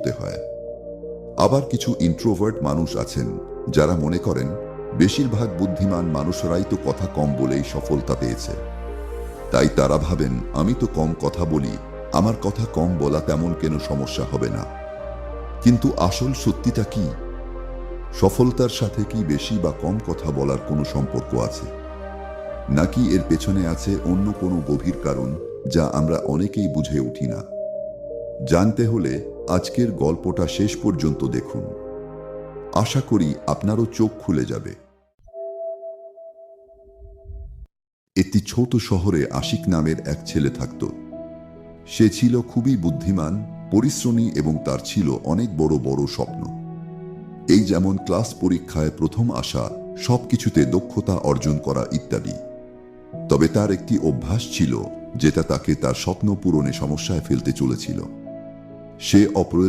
করতে হয়। আবার কিছু ইন্ট্রোভার্ট মানুষ আছেন যারা মনে করেন বেশিরভাগ বুদ্ধিমান মানুষরাই তো কথা কম বলেই সফলতা পেয়েছে, তাই তারা ভাবেন আমি তো কম কথা বলি, আমার কথা কম বলা তেমন কেন সমস্যা হবে না। কিন্তু আসল সত্যিটা কি? সফলতার সাথে কি বেশি বা কম কথা বলার কোনো সম্পর্ক আছে, নাকি এর পেছনে আছে অন্য কোনো গভীর কারণ যা আমরা অনেকেই বুঝে উঠি না? জানতে হলে আজকের গল্পটা শেষ পর্যন্ত দেখুন। আশা করি আপনারও চোখ খুলে যাবে। একটি ছোট শহরে আশিক নামের এক ছেলে থাকত। সে ছিল খুবই বুদ্ধিমান, পরিশ্রমী এবং তার ছিল অনেক বড় বড় স্বপ্ন। এই যেমন ক্লাস পরীক্ষায় প্রথম আসা, সবকিছুতে দক্ষতা অর্জন করা ইত্যাদি। তবে তার একটি অভ্যাস ছিল যেটা তাকে তার স্বপ্ন পূরণে সমস্যায় ফেলতে চলেছিল। সে অপ্রয়োজনীয়